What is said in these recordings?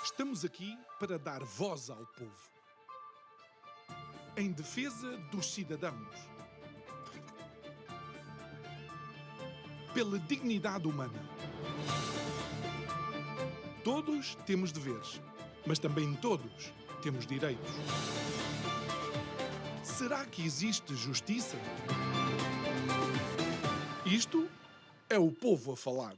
Estamos aqui para dar voz ao povo, em defesa dos cidadãos, pela dignidade humana. Todos temos deveres, mas também todos temos direitos. Será que existe justiça? Isto é o povo a falar.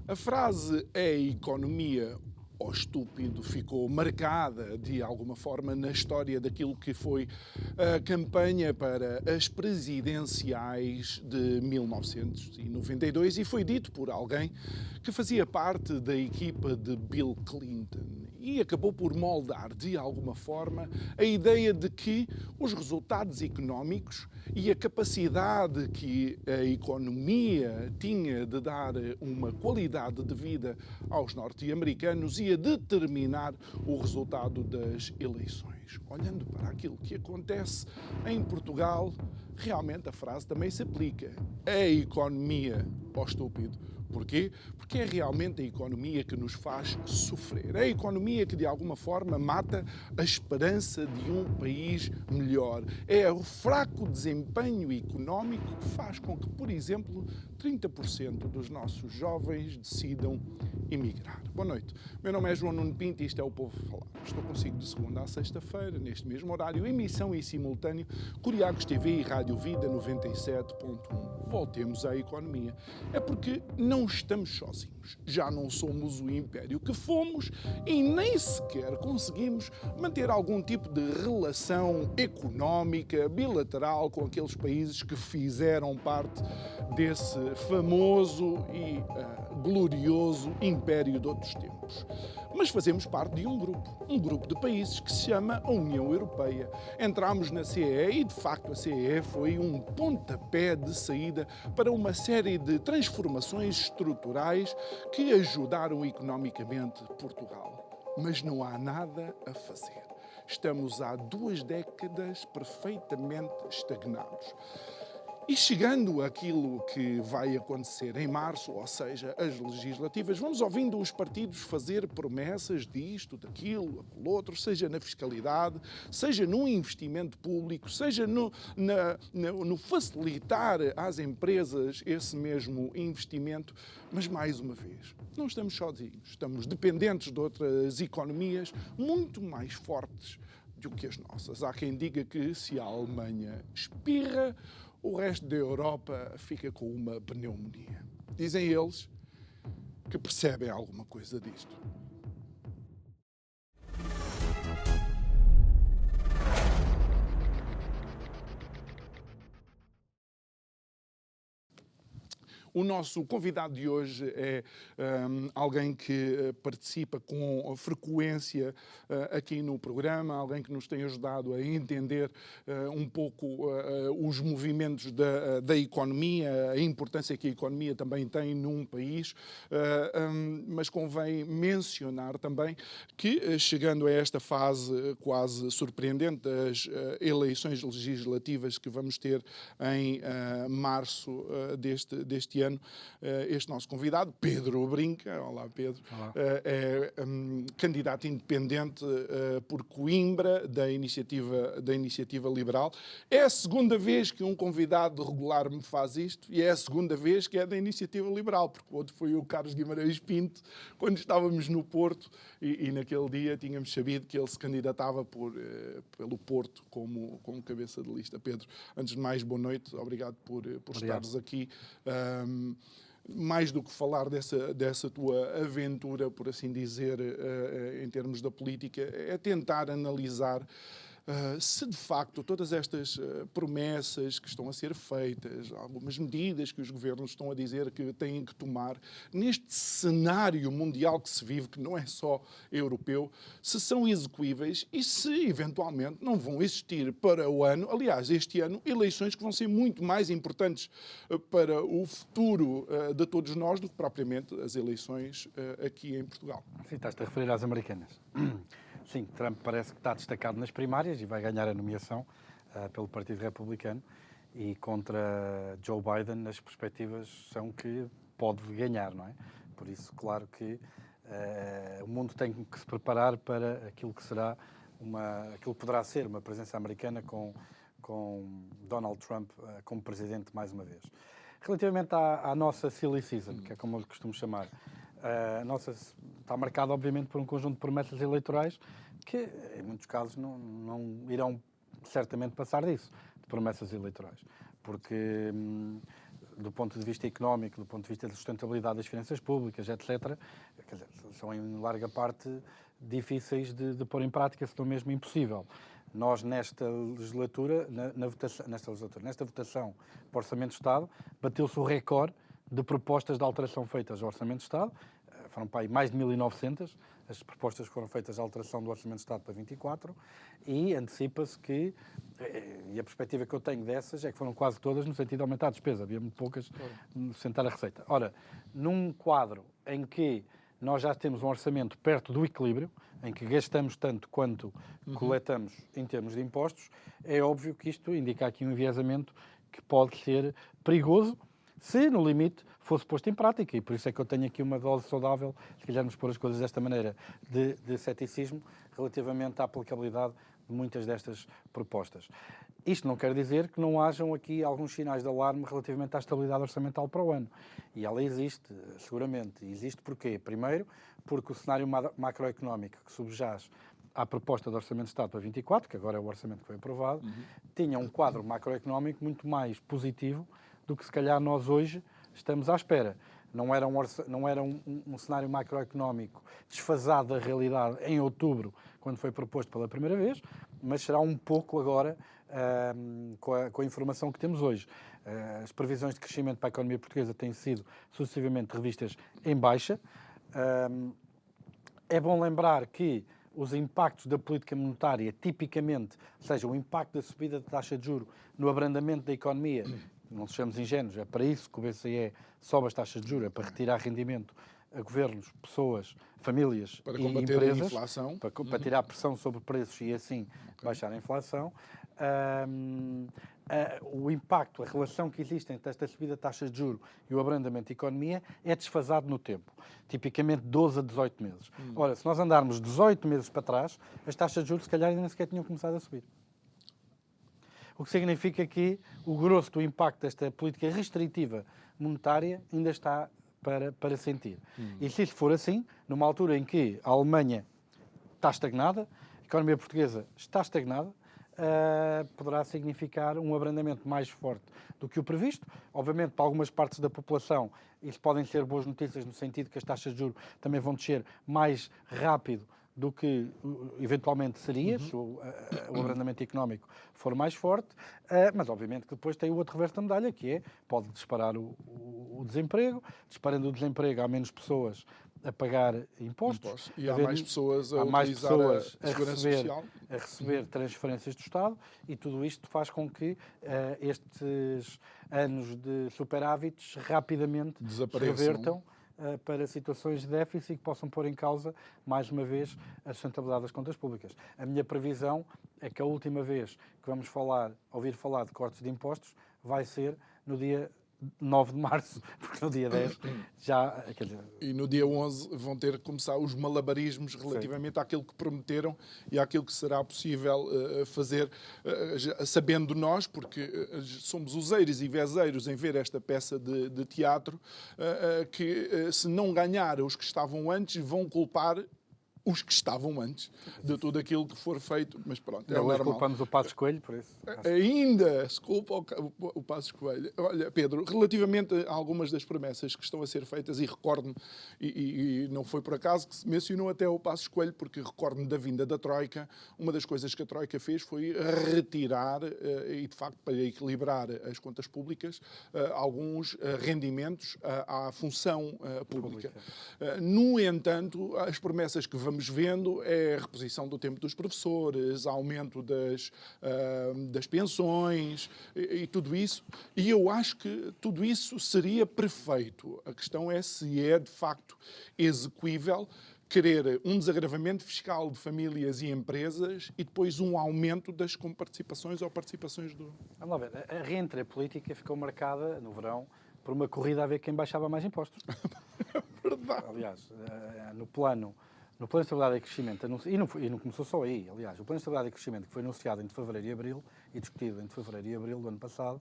A frase "é a economia ou estúpido" ficou marcada de alguma forma na história daquilo que foi a campanha para as presidenciais de 1992 e foi dito por alguém que fazia parte da equipa de Bill Clinton e acabou por moldar de alguma forma a ideia de que os resultados económicos e a capacidade que a economia tinha de dar uma qualidade de vida aos norte-americanos ia determinar o resultado das eleições. Olhando para aquilo que acontece em Portugal, realmente a frase também se aplica. É a economia ou estúpido? Porquê? Porque é realmente a economia que nos faz sofrer. É a economia que, de alguma forma, mata a esperança de um país melhor. É o fraco desempenho económico que faz com que, por exemplo, 30% dos nossos jovens decidam emigrar. Boa noite. Meu nome é João Nuno Pinto e isto é o Povo a Falar. Estou consigo de segunda a sexta-feira, neste mesmo horário, emissão em simultâneo, Curiacos TV e Rádio Vida 97.1. Voltemos à economia. É porque não estamos sozinhos. Já não somos o império que fomos e nem sequer conseguimos manter algum tipo de relação económica, bilateral com aqueles países que fizeram parte desse famoso e glorioso império de outros tempos. Mas fazemos parte de um grupo de países que se chama a União Europeia. Entramos na CEE e, de facto, a CEE foi um pontapé de saída para uma série de transformações estruturais que ajudaram economicamente Portugal. Mas não há nada a fazer. Estamos há 2 décadas perfeitamente estagnados. E chegando àquilo que vai acontecer em março, ou seja, as legislativas, vamos ouvindo os partidos fazer promessas disto, daquilo, aquilo outro, seja na fiscalidade, seja no investimento público, seja no facilitar às empresas esse mesmo investimento. Mas, mais uma vez, não estamos sozinhos, estamos dependentes de outras economias muito mais fortes do que as nossas. Há quem diga que se a Alemanha espirra, o resto da Europa fica com uma pneumonia. Dizem eles que percebem alguma coisa disto. O nosso convidado de hoje é alguém que participa com frequência aqui no programa, alguém que nos tem ajudado a entender um pouco os movimentos da economia, a importância que a economia também tem num país, mas convém mencionar também que, chegando a esta fase quase surpreendente das eleições legislativas que vamos ter em março deste ano, este nosso convidado, Pedro Brinca, olá Pedro, olá. É candidato independente por Coimbra da Iniciativa Liberal. É a segunda vez que um convidado regular me faz isto e é a segunda vez que é da Iniciativa Liberal, porque o outro foi o Carlos Guimarães Pinto, quando estávamos no Porto e naquele dia tínhamos sabido que ele se candidatava pelo Porto como cabeça de lista. Pedro, antes de mais, boa noite, obrigado por estares aqui. Mais do que falar dessa tua aventura, por assim dizer, em termos da política, é tentar analisar se de facto todas estas promessas que estão a ser feitas, algumas medidas que os governos estão a dizer que têm que tomar, neste cenário mundial que se vive, que não é só europeu, se são execuíveis e se eventualmente não vão existir para o ano, aliás, este ano, eleições que vão ser muito mais importantes para o futuro de todos nós do que propriamente as eleições aqui em Portugal. Sim, estás-te a referir às americanas. Sim, Trump parece que está destacado nas primárias e vai ganhar a nomeação pelo Partido Republicano. e contra Joe Biden as perspectivas são que pode ganhar, não é? Por isso, claro que o mundo tem que se preparar para aquilo que será aquilo que poderá ser uma presença americana com Donald Trump como presidente mais uma vez. Relativamente à nossa silly season, que é como eu lhe costumo chamar, a nossa está marcada, obviamente, por um conjunto de promessas eleitorais que, em muitos casos, não irão certamente passar disso, de promessas eleitorais. Porque, do ponto de vista económico, do ponto de vista da sustentabilidade das finanças públicas, etc., quer dizer, são em larga parte difíceis de pôr em prática, se não mesmo impossível. Nós, nesta legislatura, nesta votação para o Orçamento de Estado, bateu-se o recorde de propostas de alteração feitas ao Orçamento de Estado. Foram para aí mais de 1.900 as propostas que foram feitas de alteração do Orçamento de Estado para 24 e antecipa-se que, e a perspectiva que eu tenho dessas é que foram quase todas no sentido de aumentar a despesa, havia muito poucas no sentar a receita. Ora, num quadro em que nós já temos um orçamento perto do equilíbrio, em que gastamos tanto quanto coletamos em termos de impostos, é óbvio que isto indica aqui um enviesamento que pode ser perigoso, se, no limite, fosse posto em prática. E por isso é que eu tenho aqui uma dose saudável, se quisermos pôr as coisas desta maneira, de ceticismo relativamente à aplicabilidade de muitas destas propostas. Isto não quer dizer que não hajam aqui alguns sinais de alarme relativamente à estabilidade orçamental para o ano. E ela existe, seguramente. E existe porquê? Primeiro, porque o cenário macroeconómico que subjaz à proposta de Orçamento de Estado para 24, que agora é o orçamento que foi aprovado, tinha um quadro macroeconómico muito mais positivo do que se calhar nós hoje estamos à espera. Não era um cenário macroeconómico desfasado da realidade em outubro, quando foi proposto pela primeira vez, mas será um pouco agora com a informação que temos hoje. As previsões de crescimento para a economia portuguesa têm sido sucessivamente revistas em baixa. É bom lembrar que os impactos da política monetária, tipicamente, ou seja, o impacto da subida da taxa de juros no abrandamento da economia, não sejamos ingênuos, é para isso que o BCE sobe as taxas de juros, é para retirar rendimento a governos, pessoas, famílias para e combater empresas, a inflação, para tirar pressão sobre preços e assim baixar a inflação. O impacto, a relação que existe entre esta subida de taxas de juros e o abrandamento da economia é desfasado no tempo, tipicamente 12 a 18 meses. Ora, se nós andarmos 18 meses para trás, as taxas de juros se calhar ainda nem sequer tinham começado a subir. O que significa que o grosso do impacto desta política restritiva monetária ainda está para sentir. E se isso for assim, numa altura em que a Alemanha está estagnada, a economia portuguesa está estagnada, poderá significar um abrandamento mais forte do que o previsto. Obviamente, para algumas partes da população, isso podem ser boas notícias no sentido que as taxas de juros também vão descer mais rápido do que eventualmente seria, se o abrandamento económico for mais forte, mas obviamente que depois tem o outro reverso da medalha, que é, pode disparar o desemprego, disparando o desemprego há menos pessoas a pagar impostos. E há mais pessoas a utilizar a segurança social. A receber transferências do Estado, e tudo isto faz com que estes anos de superávites rapidamente se revertam para situações de déficit que possam pôr em causa, mais uma vez, a sustentabilidade das contas públicas. A minha previsão é que a última vez que vamos ouvir falar de cortes de impostos vai ser no dia 9 de março, porque no dia 10 já... Quer dizer... E no dia 11 vão ter que começar os malabarismos relativamente àquilo que prometeram e àquilo que será possível fazer, sabendo nós, porque somos useiros e vezeiros em ver esta peça de teatro, que se não ganhar os que estavam antes, vão culpar os que estavam antes de tudo aquilo que for feito, mas pronto, é normal. Culpamos o Passos Coelho por isso. Ainda se culpa o Passos Coelho. Olha, Pedro, relativamente a algumas das promessas que estão a ser feitas, e recordo-me, e não foi por acaso que se mencionou até o Passos Coelho, porque recordo-me da vinda da Troika, uma das coisas que a Troika fez foi retirar, e de facto para equilibrar as contas públicas, alguns rendimentos à função pública. No entanto, as promessas que vamos vendo é a reposição do tempo dos professores, aumento das pensões e tudo isso. E eu acho que tudo isso seria perfeito. A questão é se é, de facto, execuível, querer um desagravamento fiscal de famílias e empresas e depois um aumento das comparticipações ou participações do... Vamos lá ver. A reentrée política ficou marcada, no verão, por uma corrida a ver quem baixava mais impostos. Verdade. Aliás, no plano de estabilidade e crescimento, e não começou só aí, aliás, o plano de estabilidade e crescimento que foi anunciado entre fevereiro e abril, e discutido entre fevereiro e abril do ano passado,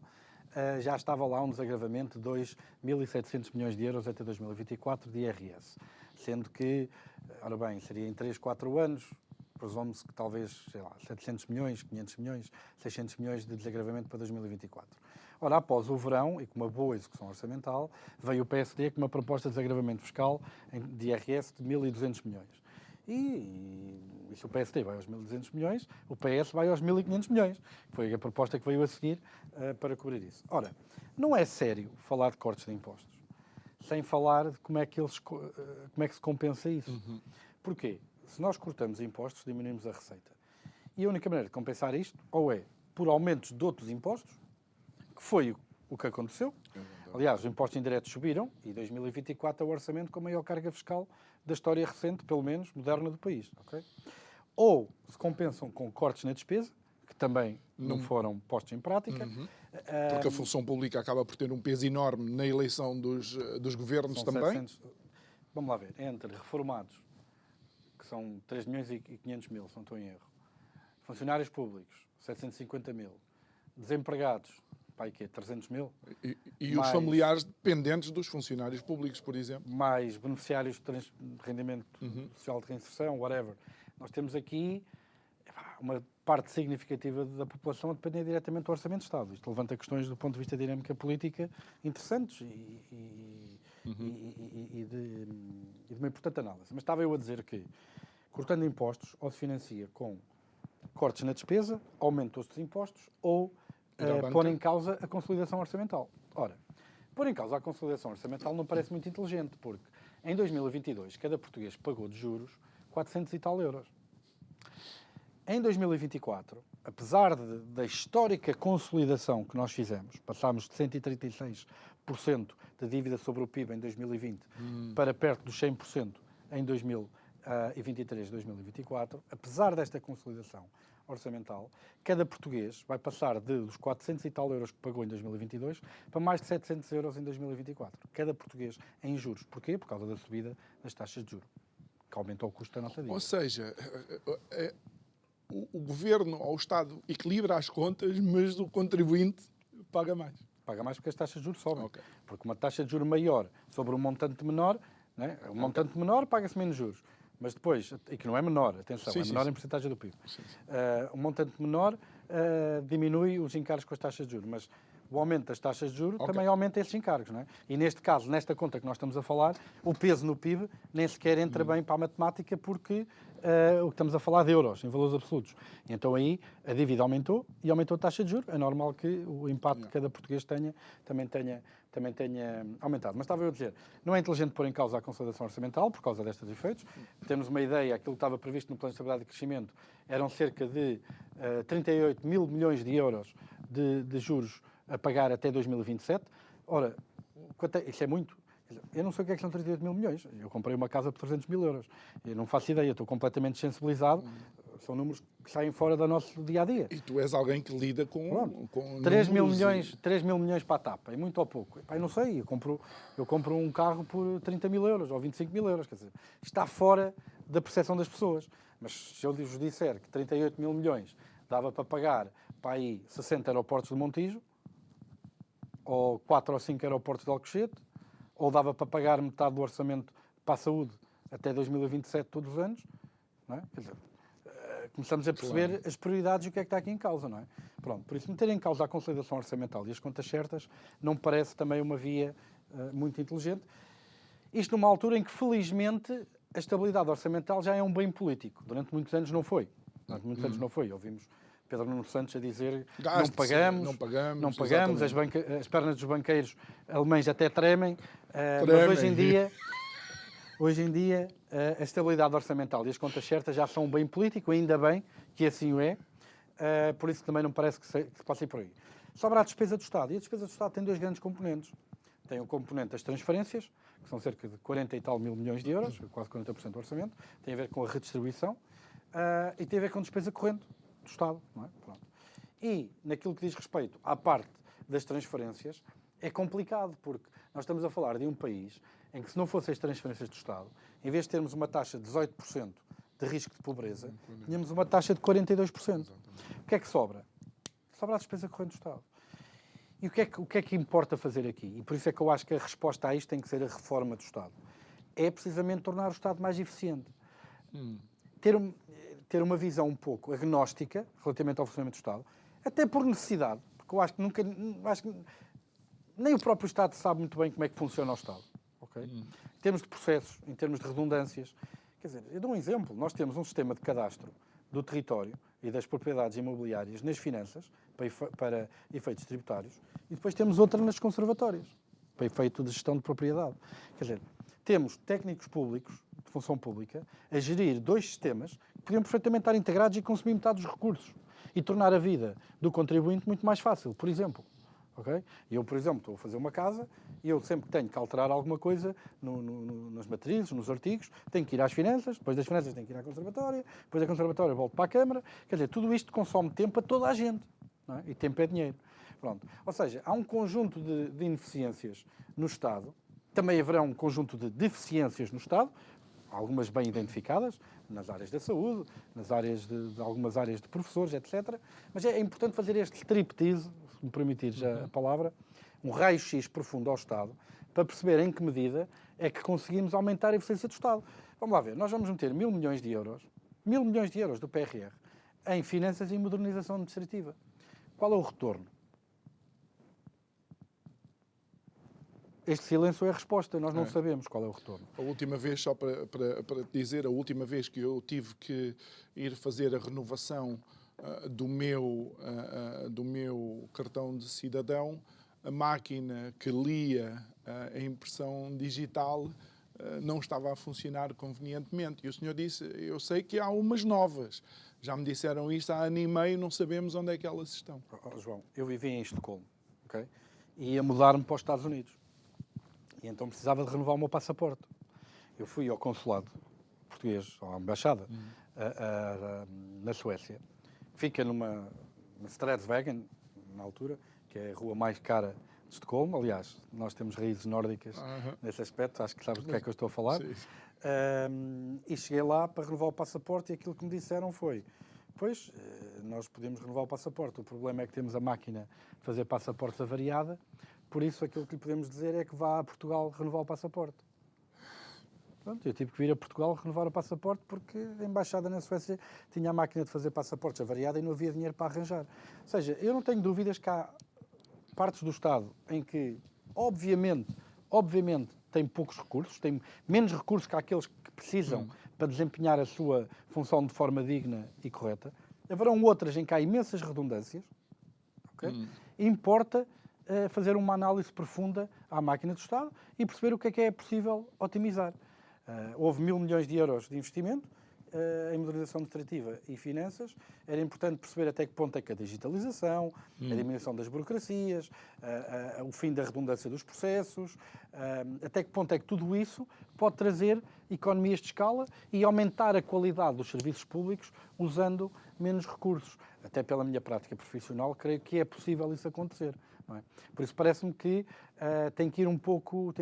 já estava lá um desagravamento de 2.700 milhões de euros até 2024 de IRS. Sendo que, ora bem, seria em 3, 4 anos, presume-se que talvez, sei lá, 700 milhões, 500 milhões, 600 milhões de desagravamento para 2024. Ora, após o verão, e com uma boa execução orçamental, veio o PSD com uma proposta de desagravamento fiscal de IRS de 1.200 milhões. E se o PSD vai aos 1.200 milhões, o PS vai aos 1.500 milhões. Foi a proposta que veio a seguir para cobrir isso. Ora, não é sério falar de cortes de impostos sem falar de como é que se compensa isso. Porquê? Se nós cortamos impostos, diminuímos a receita. E a única maneira de compensar isto, ou é por aumentos de outros impostos, que foi o que aconteceu. Aliás, os impostos indiretos subiram e 2024 é o orçamento com a maior carga fiscal da história recente, pelo menos moderna, do país. Okay? Ou se compensam com cortes na despesa, que também não foram postos em prática. Porque a função pública acaba por ter um peso enorme na eleição dos governos também. 700, vamos lá ver, entre reformados, que são 3 milhões e 500 mil, se não estou em erro, funcionários públicos, 750 mil, desempregados, pá, que é 300 mil. E os familiares dependentes dos funcionários públicos, por exemplo. Mais beneficiários de rendimento social de reinserção, whatever. Nós temos aqui uma parte significativa da população a depender diretamente do Orçamento de Estado. Isto levanta questões do ponto de vista da dinâmica política interessantes e de uma importante análise. Mas estava eu a dizer que, cortando impostos, ou se financia com cortes na despesa, aumento dos impostos, ou pôr em causa a consolidação orçamental. Ora, pôr em causa a consolidação orçamental não parece muito inteligente, porque em 2022 cada português pagou de juros 400 e tal euros. Em 2024, apesar da histórica consolidação que nós fizemos, passámos de 136% da dívida sobre o PIB em 2020 para perto dos 100% em 2023, 2024, apesar desta consolidação orçamental, cada português vai passar dos 400 e tal euros que pagou em 2022 para mais de 700 euros em 2024. Cada português em juros. Porquê? Por causa da subida das taxas de juros, que aumentou o custo da nossa dívida. Ou seja, o governo ou o Estado equilibra as contas, mas o contribuinte paga mais. Paga mais porque as taxas de juros sobem. Okay. Porque uma taxa de juros maior sobre um montante menor, né? Um montante menor paga-se menos juros. Mas depois, e que não é menor, atenção, é menor em porcentagem do PIB. Um montante menor diminui os encargos com as taxas de juros, mas o aumento das taxas de juros também aumenta esses encargos, não é? E neste caso, nesta conta que nós estamos a falar, o peso no PIB nem sequer entra bem para a matemática porque o que estamos a falar de euros, em valores absolutos. E então aí a dívida aumentou e aumentou a taxa de juros. É normal que o impacto de cada português também tenha aumentado. Mas estava eu a dizer, não é inteligente pôr em causa a consolidação orçamental por causa destes efeitos. Temos uma ideia, aquilo que estava previsto no Plano de Estabilidade e Crescimento eram cerca de 38 mil milhões de euros de juros a pagar até 2027. Ora, isso é muito. Eu não sei o que é que são 38 mil milhões. Eu comprei uma casa por 300 mil euros. Eu não faço ideia, estou completamente sensibilizado. São números que saem fora do nosso dia-a-dia. E tu és alguém que lida com 3 mil milhões para a TAP, é muito ou pouco? Epá, eu não sei, eu compro um carro por 30 mil euros ou 25 mil euros. Quer dizer, está fora da percepção das pessoas. Mas se eu vos disser que 38 mil milhões dava para pagar para aí 60 aeroportos de Montijo, ou 4 ou 5 aeroportos de Alcochete, ou dava para pagar metade do orçamento para a saúde até 2027 todos os anos, não é? Quer dizer, começamos a perceber as prioridades e o que é que está aqui em causa, não é? Pronto, por isso meter em causa a consolidação orçamental e as contas certas não me parece também uma via muito inteligente. Isto numa altura em que, felizmente, a estabilidade orçamental já é um bem político. Durante muitos anos não foi. Ouvimos Pedro Nuno Santos a dizer não pagamos, as pernas dos banqueiros alemães até tremem. Mas hoje em dia a estabilidade orçamental e as contas certas já são um bem político, ainda bem que assim o é, por isso também não parece que se passe por aí. Sobra a despesa do Estado, e a despesa do Estado tem dois grandes componentes. tem o componente das transferências, que são cerca de 40 e tal mil milhões de euros, quase 40% do orçamento, tem a ver com a redistribuição e tem a ver com a despesa corrente do Estado. Não é? Pronto. E, naquilo que diz respeito à parte das transferências, é complicado, porque nós estamos a falar de um país em que, se não fossem as transferências do Estado, em vez de termos uma taxa de 18% de risco de pobreza, tínhamos uma taxa de 42%. O que é que sobra? Sobra a despesa corrente do Estado. E o que é que importa fazer aqui? E por isso é que eu acho que a resposta a isto tem que ser a reforma do Estado. É precisamente tornar o Estado mais eficiente. Ter uma visão um pouco agnóstica relativamente ao funcionamento do Estado, até por necessidade, porque eu acho que nem o próprio Estado sabe muito bem como é que funciona o Estado. Okay? Em termos de processos, em termos de redundâncias. Quer dizer, eu dou um exemplo. Nós temos um sistema de cadastro do território e das propriedades imobiliárias nas finanças, para efeitos tributários, e depois temos outra nas conservatórias, para efeito de gestão de propriedade. Quer dizer, temos técnicos públicos, de função pública, a gerir dois sistemas que podiam perfeitamente estar integrados e consumir metade dos recursos e tornar a vida do contribuinte muito mais fácil, por exemplo. Okay? Eu, por exemplo, estou a fazer uma casa e eu sempre que tenho que alterar alguma coisa nas matrizes, nos artigos, tenho que ir às finanças, depois das finanças tenho que ir à conservatória, depois da conservatória volto para a Câmara. Quer dizer, tudo isto consome tempo a toda a gente. Não é? E tempo é dinheiro. Pronto. Ou seja, há um conjunto de ineficiências no Estado, também haverá um conjunto de deficiências no Estado, algumas bem identificadas, nas áreas da saúde, nas áreas de algumas áreas de professores, etc. Mas é importante fazer este striptease, se me permitires a palavra, um raio-x profundo ao Estado, para perceber em que medida é que conseguimos aumentar a eficiência do Estado. Vamos lá ver, nós vamos meter 1.000 milhões de euros do PRR em finanças e modernização administrativa. Qual é o retorno? Este silêncio é a resposta, nós não sabemos qual é o retorno. A última vez, só para dizer, a última vez que eu tive que ir fazer a renovação do meu cartão de cidadão, a máquina que lia a impressão digital não estava a funcionar convenientemente. E o senhor disse, eu sei que há umas novas. Já me disseram isto há ano e meio, não sabemos onde é que elas estão. João, eu vivi em Estocolmo, okay? E ia mudar-me para os Estados Unidos. E então precisava de renovar o meu passaporte. Eu fui ao consulado português, à embaixada, na Suécia. Fica numa Strädsvägen, na altura, que é a rua mais cara de Estocolmo. Aliás, nós temos raízes nórdicas nesse aspecto, acho que sabes do que é que eu estou a falar. E cheguei lá para renovar o passaporte e aquilo que me disseram foi: pois, nós podemos renovar o passaporte, o problema é que temos a máquina de fazer passaportes avariada, por isso aquilo que lhe podemos dizer é que vá a Portugal renovar o passaporte. Pronto, eu tive que vir a Portugal renovar o passaporte porque a embaixada na Suécia tinha a máquina de fazer passaportes avariada e não havia dinheiro para arranjar. Ou seja, eu não tenho dúvidas que há partes do Estado em que, obviamente, tem poucos recursos, tem menos recursos que aqueles que precisam para desempenhar a sua função de forma digna e correta. Haverão outras em que há imensas redundâncias. Okay? Importa fazer uma análise profunda à máquina do Estado e perceber o que é possível otimizar. Houve 1.000 milhões de euros de investimento em modernização administrativa e finanças. Era importante perceber até que ponto é que a digitalização, a diminuição das burocracias, o fim da redundância dos processos, até que ponto é que tudo isso pode trazer economias de escala e aumentar a qualidade dos serviços públicos usando menos recursos. Até pela minha prática profissional, creio que é possível isso acontecer. Não é? Por isso parece-me que tem que ir um pouco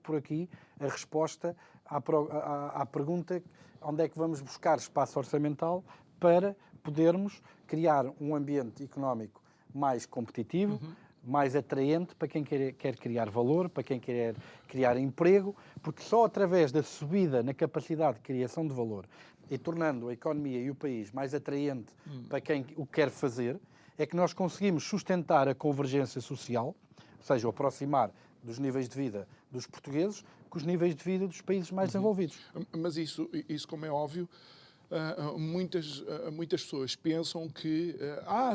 por aqui a resposta à pergunta onde é que vamos buscar espaço orçamental para podermos criar um ambiente económico mais competitivo, mais atraente para quem quer criar valor, para quem quer criar emprego, porque só através da subida na capacidade de criação de valor e tornando a economia e o país mais atraente para quem o quer fazer, é que nós conseguimos sustentar a convergência social, ou seja, aproximar dos níveis de vida dos portugueses com os níveis de vida dos países mais desenvolvidos. Mas isso, como é óbvio, muitas pessoas pensam que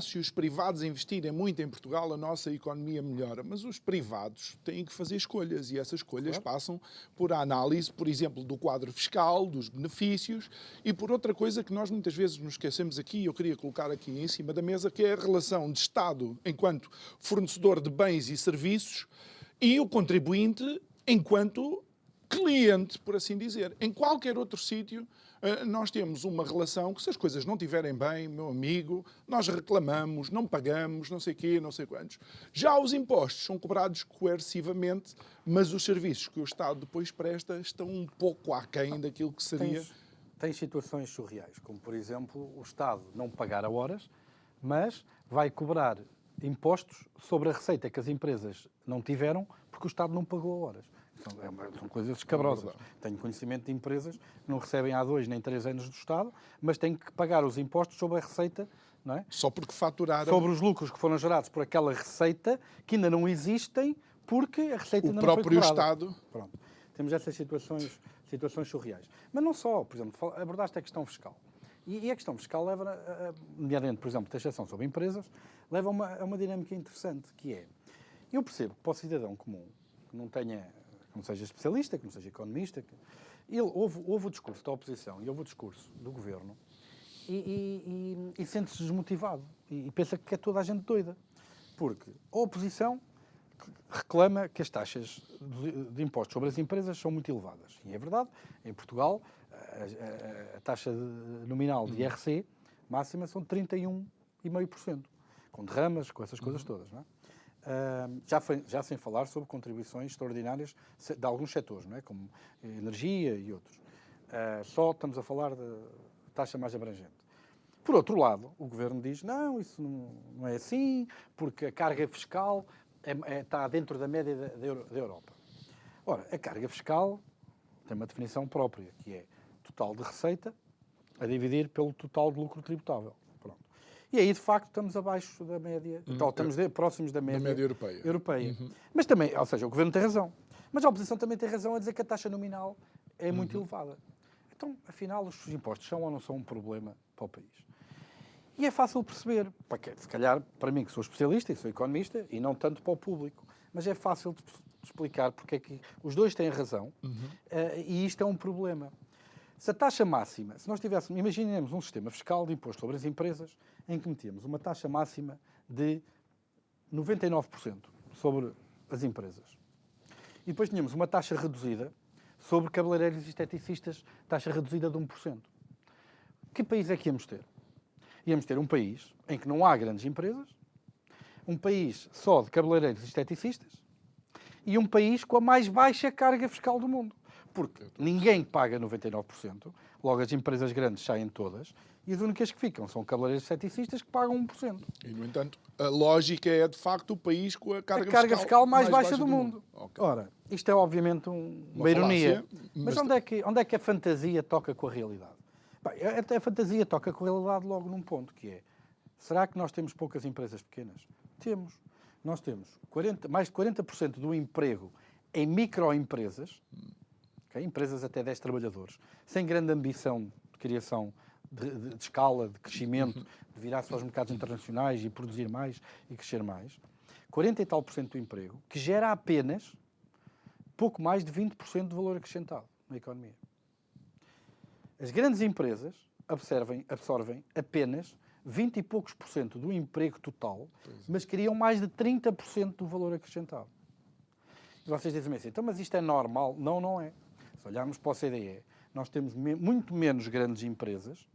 se os privados investirem muito em Portugal, a nossa economia melhora. Mas os privados têm que fazer escolhas e essas escolhas passam por a análise, por exemplo, do quadro fiscal, dos benefícios e por outra coisa que nós muitas vezes nos esquecemos aqui, e eu queria colocar aqui em cima da mesa, que é a relação de Estado enquanto fornecedor de bens e serviços e o contribuinte enquanto cliente, por assim dizer. Em qualquer outro sítio, nós temos uma relação que, se as coisas não estiverem bem, meu amigo, nós reclamamos, não pagamos, não sei quê, não sei quantos. Já os impostos são cobrados coercivamente, mas os serviços que o Estado depois presta estão um pouco aquém daquilo que seria... Tens situações surreais, como, por exemplo, o Estado não pagar a horas, mas vai cobrar impostos sobre a receita que as empresas não tiveram porque o Estado não pagou a horas. São coisas escabrosas. Tenho conhecimento de empresas que não recebem há 2 nem 3 anos do Estado, mas têm que pagar os impostos sobre a receita, não é? Só porque faturaram... Sobre os lucros que foram gerados por aquela receita que ainda não existem porque a receita ainda não foi cobrada. O próprio Estado... Pronto. Temos essas situações surreais. Mas não só, por exemplo, abordaste a questão fiscal. E a questão fiscal leva, nomeadamente, por exemplo, taxação sobre empresas, leva a uma dinâmica interessante, que é, eu percebo que para o cidadão comum, que não seja especialista, que não seja economista, ele ouve o discurso da oposição e ouve o discurso do governo e sente-se desmotivado e pensa que é toda a gente doida. Porque a oposição reclama que as taxas de impostos sobre as empresas são muito elevadas. E é verdade, em Portugal, a taxa nominal de IRC máxima são 31,5%, com derramas, com essas coisas todas, não é? Já sem falar sobre contribuições extraordinárias de alguns setores, não é? Como energia e outros. Só estamos a falar de taxa mais abrangente. Por outro lado, o Governo diz, não, isso não é assim, porque a carga fiscal está dentro da média da Europa. Ora, a carga fiscal tem uma definição própria, que é total de receita a dividir pelo total de lucro tributável. Pronto. E aí, de facto, estamos abaixo da média, estamos próximos da média europeia. Mas também, ou seja, o Governo tem razão. Mas a oposição também tem razão a dizer que a taxa nominal é muito elevada. Então, afinal, os impostos são ou não são um problema para o país? E é fácil perceber, se calhar para mim que sou especialista e sou economista, e não tanto para o público, mas é fácil de explicar porque é que os dois têm razão e isto é um problema. Se a taxa máxima, se nós tivéssemos, imaginemos um sistema fiscal de imposto sobre as empresas em que metíamos uma taxa máxima de 99% sobre as empresas e depois tínhamos uma taxa reduzida sobre cabeleireiros e esteticistas, taxa reduzida de 1%. Que país é que íamos ter? Íamos ter um país em que não há grandes empresas, um país só de cabeleireiros e esteticistas e um país com a mais baixa carga fiscal do mundo. Porque ninguém paga 99%, logo as empresas grandes saem todas e as únicas que ficam são cabeleireiros e esteticistas que pagam 1%. E, no entanto, a lógica é, de facto, o país com a carga fiscal mais baixa do mundo. Okay. Ora, isto é obviamente uma ironia. Mas onde é que a fantasia toca com a realidade? Bem, a fantasia toca com a realidade logo num ponto, que é, será que nós temos poucas empresas pequenas? Temos. Nós temos mais de 40% do emprego em microempresas, okay? Empresas até 10 trabalhadores, sem grande ambição de criação de escala, de crescimento, de virar-se aos mercados internacionais e produzir mais e crescer mais. 40 e tal % do emprego, que gera apenas pouco mais de 20% de valor acrescentado na economia. As grandes empresas absorvem apenas 20 e poucos % do emprego total, mas criam mais de 30% do valor acrescentado. E vocês dizem assim, então, mas isto é normal? Não, não é. Se olharmos para o CDE, nós temos muito menos grandes empresas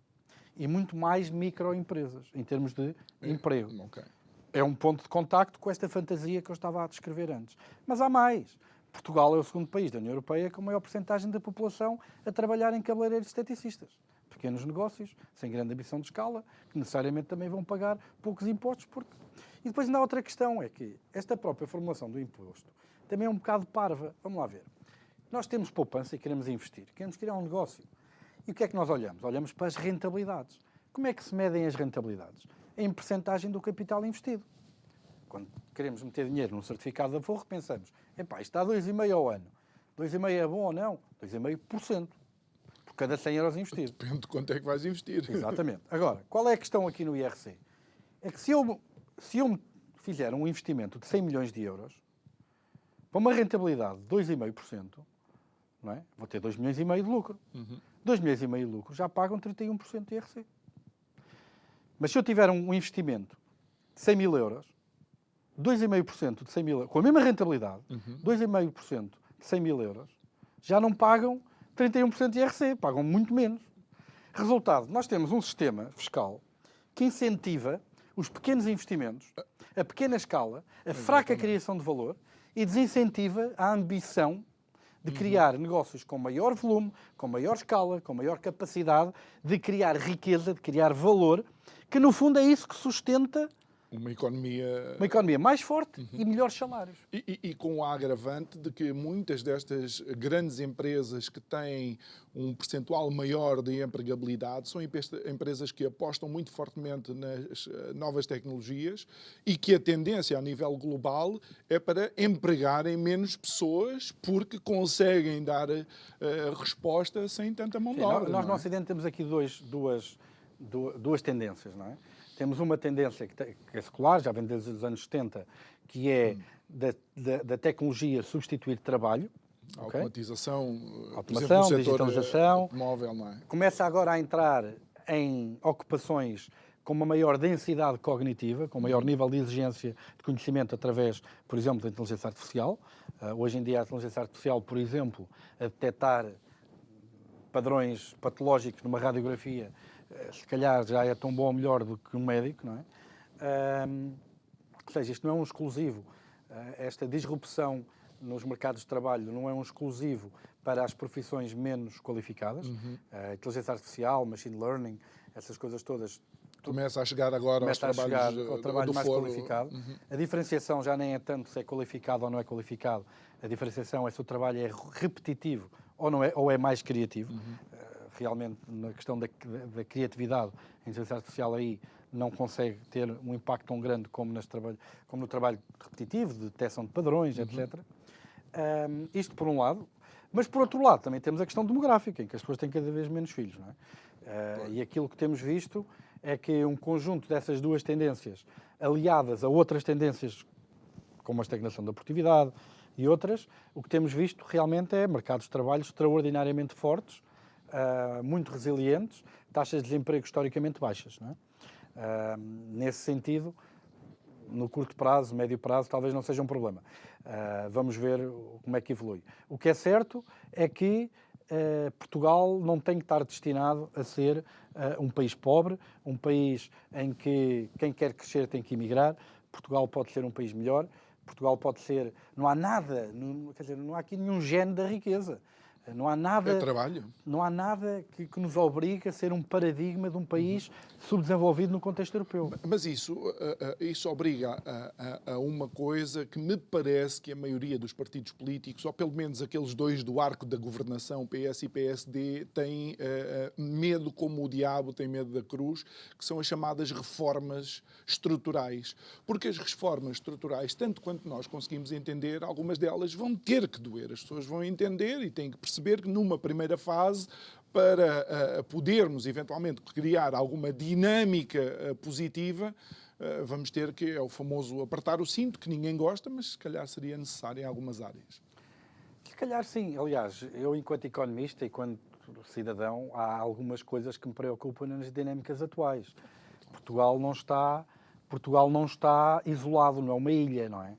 e muito mais microempresas, em termos de emprego. Okay. É um ponto de contacto com esta fantasia que eu estava a descrever antes. Mas há mais. Portugal é o segundo país da União Europeia com a maior porcentagem da população a trabalhar em cabeleireiros esteticistas. Pequenos negócios, sem grande ambição de escala, que necessariamente também vão pagar poucos impostos. E depois ainda há outra questão, é que esta própria formulação do imposto também é um bocado parva. Vamos lá ver. Nós temos poupança e queremos investir, queremos criar um negócio. E o que é que nós olhamos? Olhamos para as rentabilidades. Como é que se medem as rentabilidades? Em percentagem do capital investido. Quando queremos meter dinheiro num certificado de aforro, pensamos, epá, isto dá 2,5% ao ano. 2,5% é bom ou não? 2,5% por cada 100 euros investido. Depende de quanto é que vais investir. Exatamente. Agora, qual é a questão aqui no IRC? É que se eu fizer um investimento de 100 milhões de euros, para uma rentabilidade de 2,5%, não é? Vou ter 2,5 milhões de lucro. 2,5 milhões de lucro já pagam 31% de IRC. Mas se eu tiver um investimento de 100 mil euros, 2,5% de 100 mil euros, com a mesma rentabilidade, 2,5% de 100 mil euros, já não pagam 31% de IRC, pagam muito menos. Resultado, nós temos um sistema fiscal que incentiva os pequenos investimentos, a pequena escala, a fraca criação de valor e desincentiva a ambição de criar negócios com maior volume, com maior escala, com maior capacidade de criar riqueza, de criar valor, que no fundo é isso que sustenta uma economia mais forte e melhores salários. E com o agravante de que muitas destas grandes empresas que têm um percentual maior de empregabilidade são empresas que apostam muito fortemente nas novas tecnologias e que a tendência a nível global é para empregarem menos pessoas porque conseguem dar resposta sem tanta mão de obra. Nós no Ocidente temos aqui duas tendências, não é? Temos uma tendência que é secular, já vem desde os anos 70, que é da tecnologia substituir trabalho. Automatização, automação, por exemplo, digitalização. Automóvel, não é? Começa agora a entrar em ocupações com uma maior densidade cognitiva, com maior nível de exigência de conhecimento através, por exemplo, da inteligência artificial. Hoje em dia a inteligência artificial, por exemplo, a detectar padrões patológicos numa radiografia, se calhar já é tão bom ou melhor do que um médico, não é? Ou seja, isto não é um exclusivo. Esta disrupção nos mercados de trabalho não é um exclusivo para as profissões menos qualificadas. A inteligência artificial, machine learning, essas coisas todas. Começa a chegar agora ao trabalho mais qualificado. A diferenciação já nem é tanto se é qualificado ou não é qualificado. A diferenciação é se o trabalho é repetitivo ou não é, ou é mais criativo. Realmente, na questão da criatividade, a inteligência artificial aí não consegue ter um impacto tão grande como no trabalho repetitivo, de detecção de padrões, etc. Isto por um lado. Mas, por outro lado, também temos a questão demográfica, em que as pessoas têm cada vez menos filhos, não é? E aquilo que temos visto é que um conjunto dessas duas tendências, aliadas a outras tendências, como a estagnação da produtividade e outras, o que temos visto realmente é mercados de trabalho extraordinariamente fortes, muito resilientes, taxas de desemprego historicamente baixas, não é? Nesse sentido, no curto prazo, médio prazo, talvez não seja um problema. Vamos ver como é que evolui. O que é certo é que Portugal não tem que estar destinado a ser um país pobre, um país em que quem quer crescer tem que emigrar. Portugal pode ser um país melhor. Portugal pode ser... Não há nada, quer dizer, não há aqui nenhum gene da riqueza. Não há nada, é trabalho. Não há nada que nos obrigue a ser um paradigma de um país subdesenvolvido no contexto europeu. Mas isso obriga a uma coisa que me parece que a maioria dos partidos políticos, ou pelo menos aqueles dois do arco da governação, PS e PSD, têm medo como o diabo tem medo da cruz, que são as chamadas reformas estruturais. Porque as reformas estruturais, tanto quanto nós conseguimos entender, algumas delas vão ter que doer. As pessoas vão entender e têm que perceber que numa primeira fase, para podermos eventualmente criar alguma dinâmica positiva, vamos ter que, é o famoso apertar o cinto, que ninguém gosta, mas se calhar seria necessário em algumas áreas. Se calhar sim. Aliás, eu enquanto economista e enquanto cidadão, há algumas coisas que me preocupam nas dinâmicas atuais. Portugal não está isolado, não é uma ilha, não é?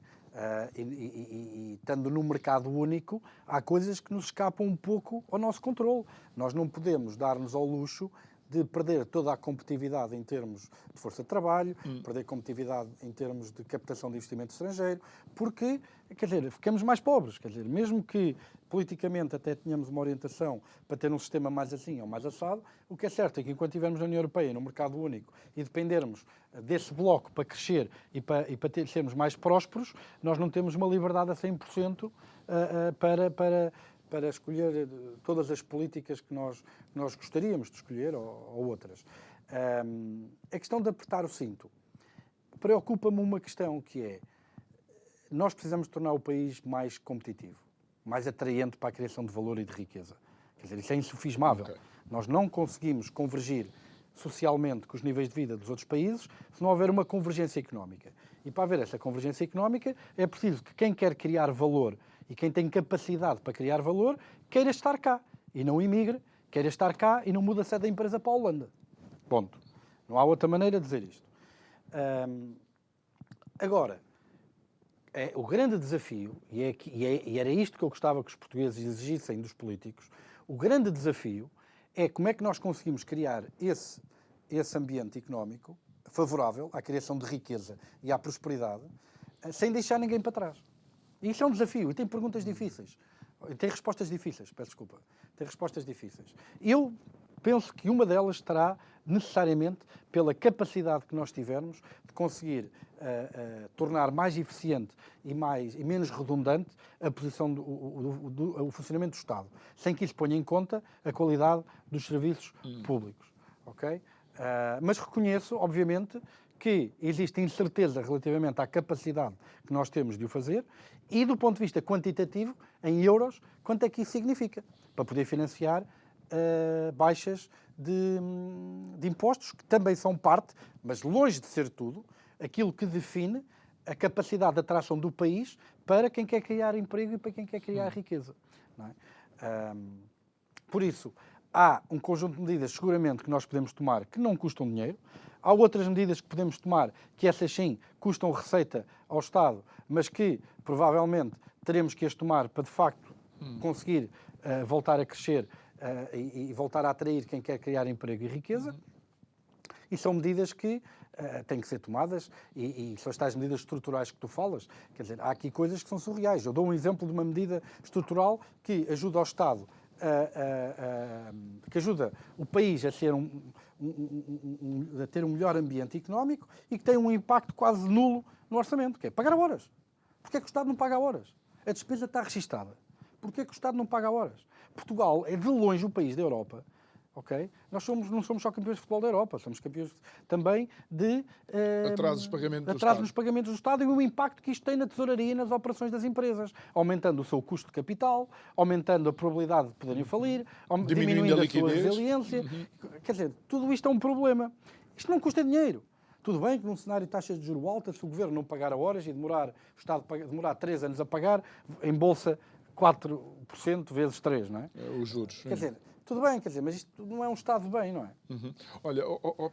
E estando no mercado único, há coisas que nos escapam um pouco ao nosso controle. Nós não podemos dar-nos ao luxo de perder toda a competitividade em termos de força de trabalho, perder competitividade em termos de captação de investimento estrangeiro, porque, quer dizer, ficamos mais pobres. Quer dizer, mesmo que politicamente até tenhamos uma orientação para ter um sistema mais assim ou mais assado, o que é certo é que enquanto estivermos na União Europeia, no mercado único, e dependermos desse bloco para crescer e para sermos mais prósperos, nós não temos uma liberdade a 100% para escolher todas as políticas que nós gostaríamos de escolher ou outras. A questão de apertar o cinto preocupa-me uma questão que é: nós precisamos tornar o país mais competitivo, mais atraente para a criação de valor e de riqueza. Quer dizer, isso é insufismável. Okay. Nós não conseguimos convergir socialmente com os níveis de vida dos outros países se não houver uma convergência económica. E para haver essa convergência económica é preciso que quem quer criar valor e quem tem capacidade para criar valor queira estar cá e não imigre, queira estar cá e não muda a sede da empresa para a Holanda. Ponto. Não há outra maneira de dizer isto. Agora, o grande desafio, e era isto que eu gostava que os portugueses exigissem dos políticos, o grande desafio é como é que nós conseguimos criar esse ambiente económico favorável à criação de riqueza e à prosperidade, sem deixar ninguém para trás. E isso é um desafio, e tem perguntas difíceis. Tem respostas difíceis, peço desculpa. Tem respostas difíceis. Eu penso que uma delas estará necessariamente pela capacidade que nós tivermos de conseguir tornar mais eficiente e menos redundante a posição o funcionamento do Estado, sem que isso ponha em conta a qualidade dos serviços públicos. Okay? Mas reconheço, obviamente, que existe incerteza relativamente à capacidade que nós temos de o fazer e, do ponto de vista quantitativo, em euros, quanto é que isso significa para poder financiar baixas de impostos, que também são parte, mas longe de ser tudo, aquilo que define a capacidade de atração do país para quem quer criar emprego e para quem quer criar riqueza. Não é? Por isso, há um conjunto de medidas, seguramente, que nós podemos tomar que não custam dinheiro. Há outras medidas que podemos tomar que essas sim custam receita ao Estado, mas que provavelmente teremos que as tomar para, de facto, conseguir voltar a crescer e voltar a atrair quem quer criar emprego e riqueza. E são medidas que têm que ser tomadas e são estas medidas estruturais que tu falas. Quer dizer, há aqui coisas que são surreais. Eu dou um exemplo de uma medida estrutural que ajuda ao Estado, que ajuda o país a ser a ter um melhor ambiente económico e que tem um impacto quase nulo no orçamento, que é pagar horas. Porquê é que o Estado não paga horas? A despesa está registada. Porquê é que o Estado não paga horas? Portugal é de longe o país da Europa. Okay? Nós não somos só campeões de futebol da Europa, somos campeões também de atrasos nos pagamentos do Estado e o impacto que isto tem na tesouraria e nas operações das empresas, aumentando o seu custo de capital, aumentando a probabilidade de poderem falir, diminuindo a sua resiliência. Quer dizer, tudo isto é um problema. Isto não custa dinheiro. Tudo bem que num cenário de taxas de juros altas, se o Governo não pagar a horas e o Estado demorar 3 anos a pagar, em Bolsa 4% vezes 3, não é? Os juros. Quer dizer, tudo bem, quer dizer, mas isto não é um Estado bem, não é? Olha,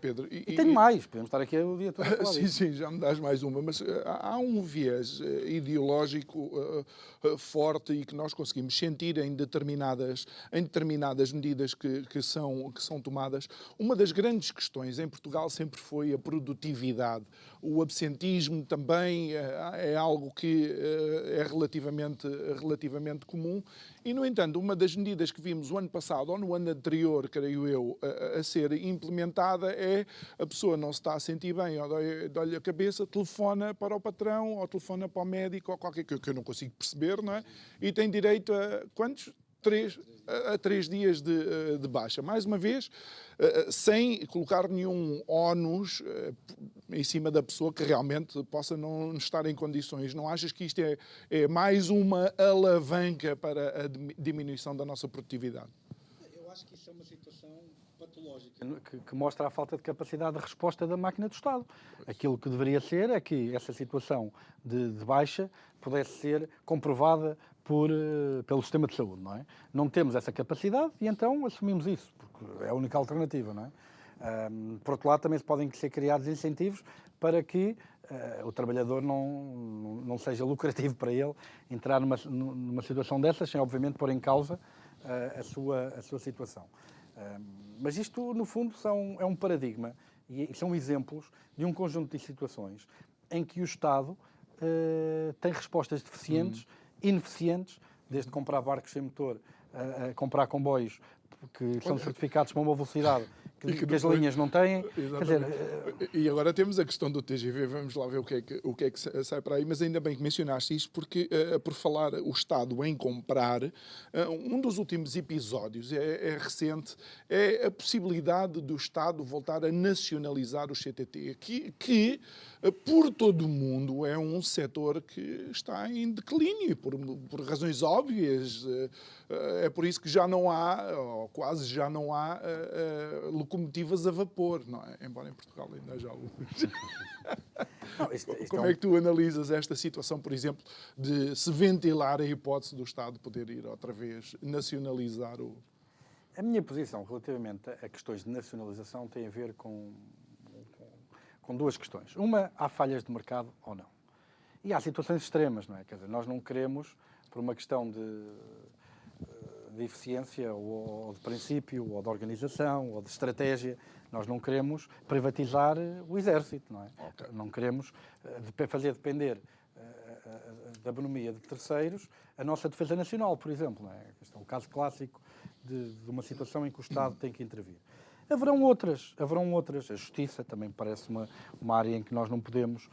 Pedro... E tenho mais, podemos estar aqui o dia todo a falar sim, disso. sim, já me dás mais uma, mas há um viés ideológico forte e que nós conseguimos sentir em determinadas medidas que são tomadas. Uma das grandes questões em Portugal sempre foi a produtividade. O absentismo também é algo que é relativamente comum e, no entanto, uma das medidas que vimos o ano passado ou no ano anterior, creio eu, a ser implementada é a pessoa não se está a sentir bem ou dói-lhe a cabeça, telefona para o patrão ou telefona para o médico ou qualquer coisa que eu não consigo perceber, não é? E tem direito a quantos? 3 dias de baixa. Mais uma vez, sem colocar nenhum ónus em cima da pessoa que realmente possa não estar em condições. Não achas que isto é mais uma alavanca para a diminuição da nossa produtividade? Eu acho que isso é uma situação patológica que mostra a falta de capacidade de resposta da máquina do Estado. Aquilo que deveria ser é que essa situação de baixa pudesse ser comprovada pelo sistema de saúde, não é? Não temos essa capacidade e então assumimos isso, porque é a única alternativa, não é? Por outro lado, também podem ser criados incentivos para que o trabalhador não seja lucrativo para ele entrar numa situação dessas, sem obviamente pôr em causa a sua situação. Mas isto, no fundo, é um paradigma e são exemplos de um conjunto de situações em que o Estado tem respostas deficientes, ineficientes, desde comprar barcos sem motor, a comprar comboios que são certificados para uma velocidade que as linhas não têm. Quer dizer, e agora temos a questão do TGV, vamos lá ver o que é que sai para aí, mas ainda bem que mencionaste isto, porque por falar o Estado em comprar, um dos últimos episódios, é recente, é a possibilidade do Estado voltar a nacionalizar o CTT, que por todo o mundo é um setor que está em declínio, por razões óbvias. É por isso que já não há, ou quase já não há, locomotivas a vapor, não é? Embora em Portugal ainda haja algumas. Como é que tu analisas esta situação, por exemplo, de se ventilar a hipótese do Estado poder ir outra vez nacionalizar o... A minha posição relativamente a questões de nacionalização tem a ver com duas questões. Uma, há falhas de mercado ou não? E há situações extremas, não é? Quer dizer, nós não queremos, por uma questão de eficiência, ou de princípio, ou de organização, ou de estratégia, nós não queremos privatizar o exército, não é? Ok. Não queremos fazer depender da bonomia de terceiros a nossa defesa nacional, por exemplo, não é? Este é o caso clássico de uma situação em que o Estado tem que intervir. Haverão outras. A justiça também parece uma área em que nós não podemos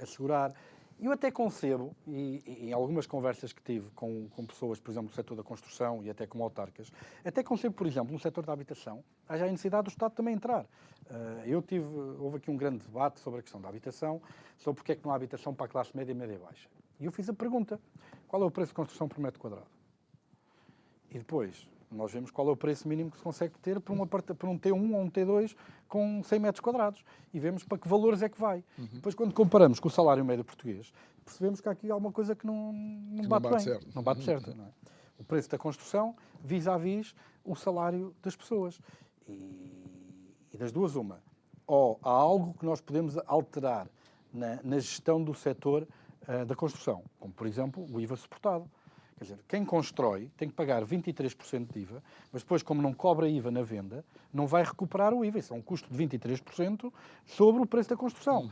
assegurar. Eu até concebo, e em algumas conversas que tive com pessoas, por exemplo, do setor da construção e até com autarcas, até concebo, por exemplo, no setor da habitação, há já a necessidade do Estado também entrar. Houve aqui um grande debate sobre a questão da habitação, sobre porque é que não há habitação para a classe média e média baixa. E eu fiz a pergunta, qual é o preço de construção por metro quadrado? E depois, nós vemos qual é o preço mínimo que se consegue ter por um T1 ou um T2 com 100 metros quadrados. E vemos para que valores é que vai. Depois, quando comparamos com o salário médio português, percebemos que há aqui alguma coisa que não bate bem. certo. Não bate certo. Não é? O preço da construção vis-à-vis o salário das pessoas. E das duas, uma. Ou há algo que nós podemos alterar na gestão do setor da construção, como, por exemplo, o IVA suportado. Quer dizer, quem constrói tem que pagar 23% de IVA, mas depois, como não cobra IVA na venda, não vai recuperar o IVA. Isso é um custo de 23% sobre o preço da construção.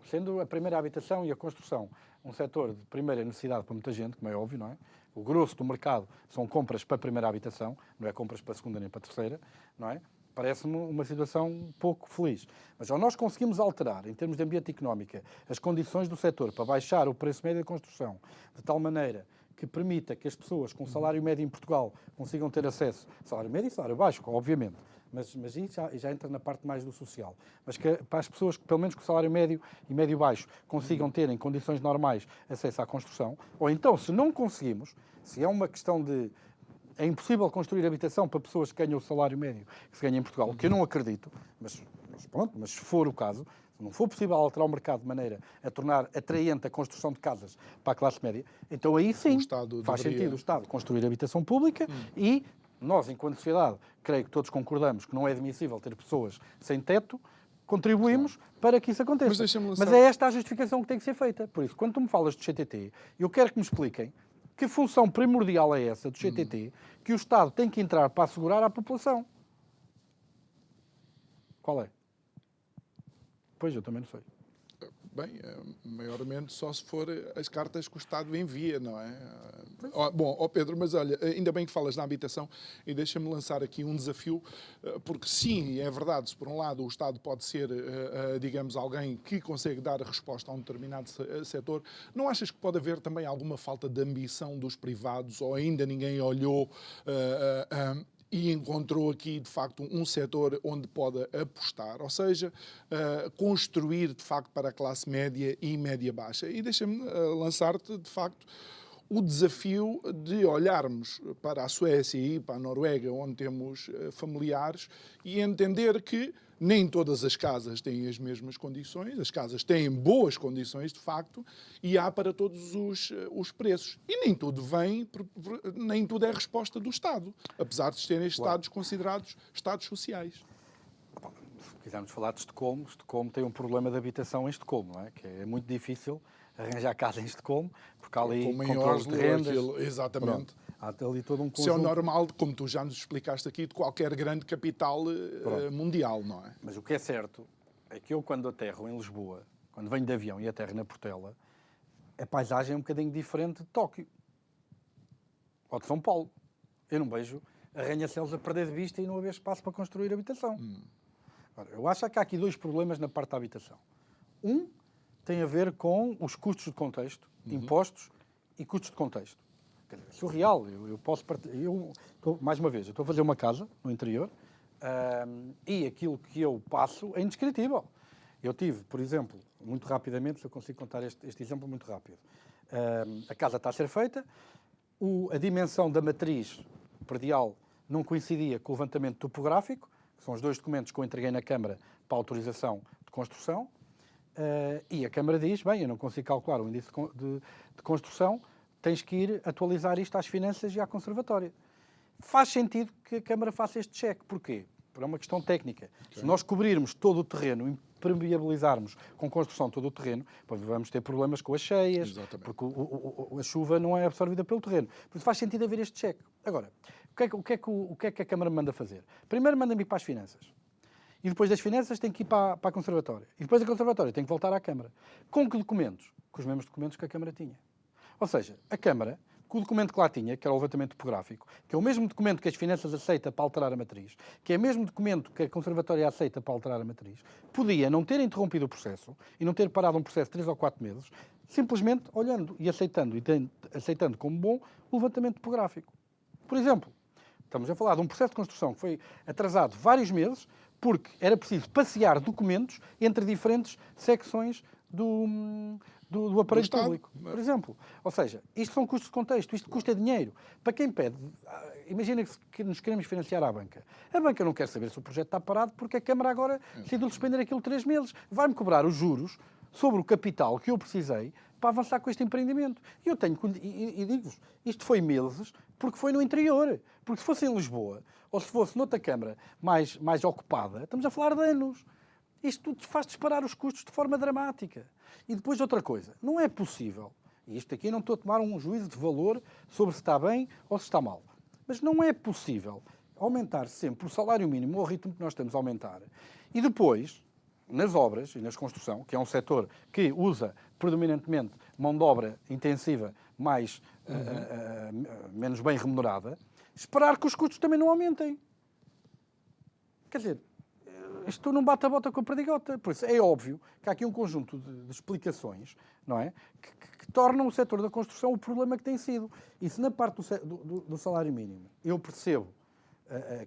Sendo a primeira habitação e a construção um setor de primeira necessidade para muita gente, como é óbvio, não é? O grosso do mercado são compras para a primeira habitação, não é compras para a segunda nem para a terceira, não é? Parece-me uma situação um pouco feliz. Mas ao nós conseguimos alterar, em termos de ambiente económico, as condições do setor para baixar o preço médio da construção, de tal maneira que permita que as pessoas com salário médio em Portugal consigam ter acesso, salário médio e salário baixo, obviamente, mas isso já entra na parte mais do social, mas que para as pessoas que, pelo menos com salário médio e médio baixo, consigam ter em condições normais acesso à construção, ou então, se não conseguimos, se é uma questão de é impossível construir habitação para pessoas que ganham o salário médio que se ganha em Portugal, que eu não acredito, mas se for o caso, se não for possível alterar o mercado de maneira a tornar atraente a construção de casas para a classe média, então aí sim faz sentido o Estado construir habitação pública e nós, enquanto sociedade, creio que todos concordamos que não é admissível ter pessoas sem teto, contribuímos para que isso aconteça. Mas é esta a justificação que tem que ser feita. Por isso, quando tu me falas do CTT, eu quero que me expliquem que função primordial é essa do CTT que o Estado tem que entrar para assegurar à população. Qual é? Pois, eu também não sei. Bem, maiormente só se for as cartas que o Estado envia, não é? Bom, Pedro, mas olha, ainda bem que falas na habitação e deixa-me lançar aqui um desafio, porque sim, é verdade, se por um lado o Estado pode ser, digamos, alguém que consegue dar resposta a um determinado setor, não achas que pode haver também alguma falta de ambição dos privados ou ainda ninguém olhou e encontrou aqui, de facto, um setor onde pode apostar, ou seja, construir, de facto, para a classe média e média-baixa. E deixa-me lançar-te, de facto, o desafio de olharmos para a Suécia e para a Noruega, onde temos familiares, e entender que nem todas as casas têm as mesmas condições, as casas têm boas condições, de facto, e há para todos os preços. E nem tudo nem tudo é resposta do Estado, apesar de terem Estados considerados Estados sociais. Se quisermos falar de Estocolmo tem um problema de habitação em Estocolmo, não é? Que é muito difícil arranjar casa em Estocolmo, porque há ali controles de rendas. Exatamente. Pronto. Há ali todo um conjunto. Isso é o normal, como tu já nos explicaste aqui, de qualquer grande capital mundial, não é? Mas o que é certo é que eu, quando aterro em Lisboa, quando venho de avião e aterro na Portela, a paisagem é um bocadinho diferente de Tóquio ou de São Paulo. Eu não vejo arranha-céus a perder de vista e não haver espaço para construir habitação. Ora, eu acho que há aqui dois problemas na parte da habitação. Um tem a ver com os custos de contexto, impostos e custos de contexto. Quer dizer, surreal. Eu posso mais uma vez, eu estou a fazer uma casa no interior e aquilo que eu passo é indescritível. Eu tive, por exemplo, muito rapidamente, se eu consigo contar este exemplo muito rápido. A casa está a ser feita, a dimensão da matriz predial não coincidia com o levantamento topográfico, que são os dois documentos que eu entreguei na Câmara para a autorização de construção, e a Câmara diz, bem, eu não consigo calcular o índice de construção, tens que ir atualizar isto às finanças e à conservatória. Faz sentido que a Câmara faça este cheque. Porquê? é uma questão técnica. Se nós cobrirmos todo o terreno, impermeabilizarmos com construção todo o terreno, vamos ter problemas com as cheias, porque a chuva não é absorvida pelo terreno. Por isso faz sentido haver este cheque. Agora, o que é que a Câmara manda fazer? Primeiro manda-me ir para as finanças. E depois das finanças tem que ir para a Conservatória. E depois da Conservatória tem que voltar à Câmara. Com que documentos? Com os mesmos documentos que a Câmara tinha. Ou seja, a Câmara, com o documento que lá tinha, que era o levantamento topográfico, que é o mesmo documento que as finanças aceita para alterar a matriz, que é o mesmo documento que a Conservatória aceita para alterar a matriz, podia não ter interrompido o processo e não ter parado um processo de 3 ou 4 meses, simplesmente olhando e aceitando como bom o levantamento topográfico. Por exemplo, estamos a falar de um processo de construção que foi atrasado vários meses, porque era preciso passear documentos entre diferentes secções do aparelho público, por exemplo. Ou seja, isto são custos de contexto, isto custa dinheiro. Para quem pede, imagina que nos queremos financiar à banca. A banca não quer saber se o projeto está parado porque a Câmara agora decidiu suspender aquilo 3 meses. Vai-me cobrar os juros sobre o capital que eu precisei para avançar com este empreendimento. E digo-vos, isto foi meses porque foi no interior. Porque se fosse em Lisboa, ou se fosse noutra Câmara mais ocupada, estamos a falar de anos. Isto tudo faz disparar os custos de forma dramática. E depois outra coisa, não é possível, e isto aqui não estou a tomar um juízo de valor sobre se está bem ou se está mal, mas não é possível aumentar sempre o salário mínimo ao ritmo que nós estamos a aumentar e depois, nas obras e na construção, que é um setor que usa predominantemente mão de obra intensiva menos bem remunerada, esperar que os custos também não aumentem. Quer dizer, isto não bate a bota com a perdigota. Por isso é óbvio que há aqui um conjunto de explicações, não é? Que tornam o setor da construção o problema que tem sido. E se na parte do salário mínimo eu percebo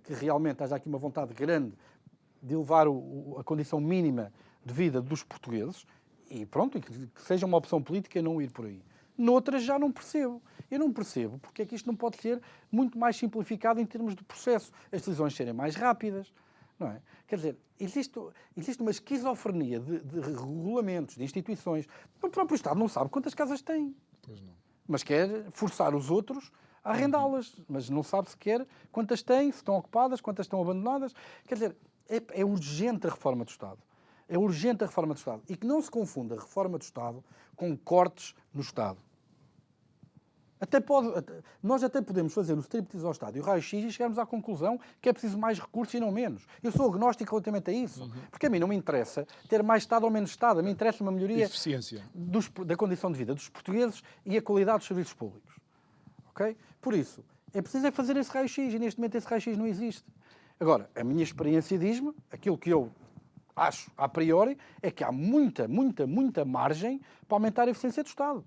que realmente haja aqui uma vontade grande de elevar a condição mínima de vida dos portugueses, e pronto, que seja uma opção política não ir por aí. Noutras já não percebo. Eu não percebo porque é que isto não pode ser muito mais simplificado em termos de processo. As decisões serem mais rápidas. Não é? Quer dizer, existe uma esquizofrenia de regulamentos, de instituições. O próprio Estado não sabe quantas casas tem. Pois não. Mas quer forçar os outros a arrendá-las. Mas não sabe sequer quantas tem, se estão ocupadas, quantas estão abandonadas. Quer dizer, é urgente a reforma do Estado. É urgente a reforma do Estado. E que não se confunda a reforma do Estado com cortes no Estado. Nós até podemos fazer o striptease ao Estado e o raio-x e chegarmos à conclusão que é preciso mais recursos e não menos. Eu sou agnóstico relativamente a isso. Porque a mim não me interessa ter mais Estado ou menos Estado. A mim interessa uma melhoria da condição de vida dos portugueses e a qualidade dos serviços públicos. Okay? Por isso, é preciso fazer esse raio-x e neste momento esse raio-x não existe. Agora, a minha experiência diz-me, aquilo que eu acho a priori, é que há muita margem para aumentar a eficiência do Estado.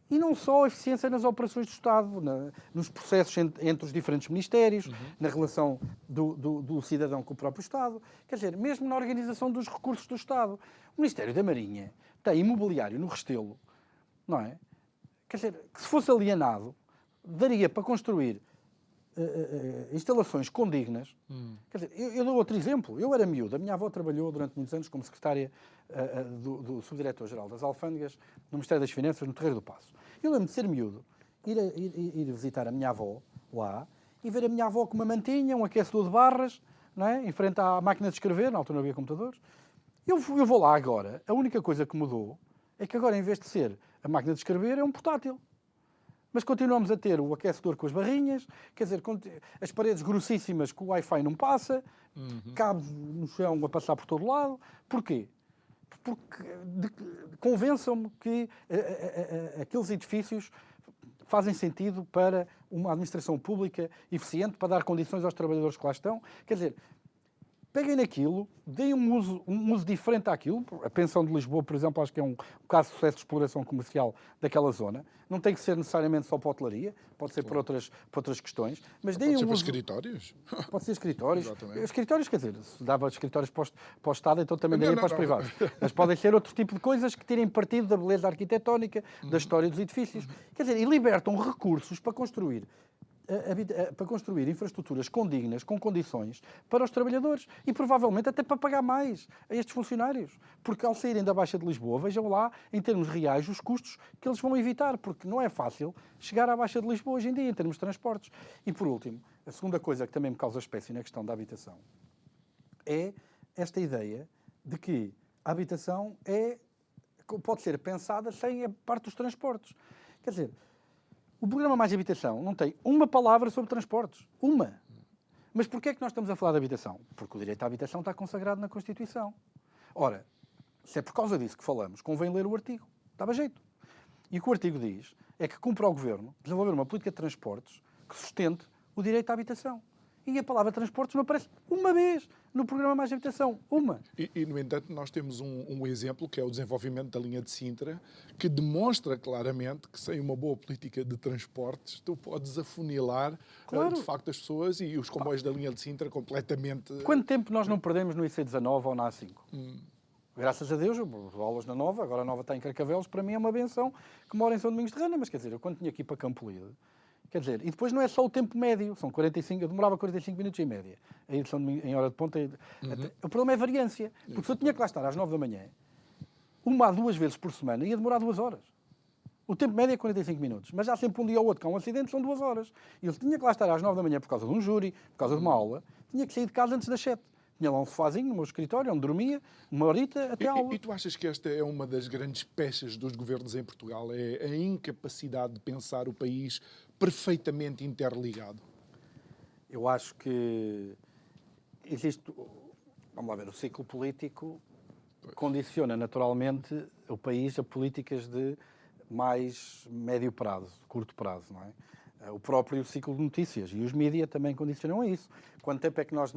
E não só a eficiência nas operações do Estado, nos processos entre os diferentes ministérios, na relação do cidadão com o próprio Estado. Quer dizer, mesmo na organização dos recursos do Estado. O Ministério da Marinha tem imobiliário no Restelo, não é? Quer dizer, que se fosse alienado, daria para construir instalações condignas. Quer dizer, eu dou outro exemplo. Eu era miúdo. A minha avó trabalhou durante muitos anos como secretária do Subdiretor-Geral das Alfândegas no Ministério das Finanças, no Terreiro do Paço. Eu lembro de ser miúdo, ir visitar a minha avó lá e ver a minha avó com uma mantinha, um aquecedor de barras, não é? Em frente à máquina de escrever, na altura não havia computadores. Eu vou lá agora. A única coisa que mudou é que agora, em vez de ser a máquina de escrever, é um portátil. Mas continuamos a ter o aquecedor com as barrinhas, quer dizer, as paredes grossíssimas que o Wi-Fi não passa, cabos no chão a passar por todo lado. Porquê? Porque convençam-me que aqueles edifícios fazem sentido para uma administração pública eficiente, para dar condições aos trabalhadores que lá estão. Quer dizer, peguem naquilo, deem um uso diferente àquilo. A Pensão de Lisboa, por exemplo, acho que é um caso de sucesso de exploração comercial daquela zona. Não tem que ser necessariamente só para a hotelaria, pode ser por outras questões. Mas deem pode ser um para uso... escritórios? Pode ser escritórios. Exatamente. Escritórios, quer dizer, se dava escritórios para o Estado, então também daria para os privados. Mas podem ser outro tipo de coisas que tirem partido da beleza arquitetónica, da história dos edifícios. Quer dizer, e libertam recursos para construir infraestruturas condignas, com condições, para os trabalhadores e provavelmente até para pagar mais a estes funcionários. Porque ao saírem da Baixa de Lisboa, vejam lá, em termos reais, os custos que eles vão evitar, porque não é fácil chegar à Baixa de Lisboa hoje em dia, em termos de transportes. E por último, a segunda coisa que também me causa espécie na questão da habitação é esta ideia de que a habitação pode ser pensada sem a parte dos transportes. Quer dizer, o programa Mais Habitação não tem uma palavra sobre transportes. Uma. Mas porquê é que nós estamos a falar de habitação? Porque o direito à habitação está consagrado na Constituição. Ora, se é por causa disso que falamos, convém ler o artigo. Dava jeito. E o que o artigo diz é que cumpre ao Governo desenvolver uma política de transportes que sustente o direito à habitação. E a palavra transportes não aparece uma vez no programa Mais Habitação. Uma. No entanto, nós temos um exemplo, que é o desenvolvimento da linha de Sintra, que demonstra claramente que sem uma boa política de transportes, tu podes afunilar, claro, de facto, as pessoas e os comboios da linha de Sintra completamente... Quanto tempo nós não perdemos no IC19 ou na A5? Graças a Deus, eu dou aulas na Nova, agora a Nova está em Carcavelos, para mim é uma benção que moro em São Domingos de Rana, mas quer dizer, eu quando tinha aqui para Campo Lide, quer dizer, e depois não é só o tempo médio, são 45, eu demorava 45 minutos e média, a ir em hora de ponta. O problema é a variância, porque se eu tinha que lá estar às 9 da manhã, 1 a 2 vezes por semana, ia demorar 2 horas. O tempo médio é 45 minutos, mas há sempre um dia ou outro que há um acidente, são 2 horas. E eu tinha que lá estar às 9 da manhã por causa de um júri, por causa de uma aula, tinha que sair de casa antes das 7. Tinha lá um sofazinho no meu escritório, onde dormia, uma horita até à aula. E tu achas que esta é uma das grandes pechas dos governos em Portugal? É a incapacidade de pensar o país perfeitamente interligado? Eu acho que existe... Vamos lá ver, o ciclo político condiciona naturalmente o país a políticas de mais médio prazo, curto prazo, não é? O próprio ciclo de notícias e os mídias também condicionam a isso. Quanto tempo é que nós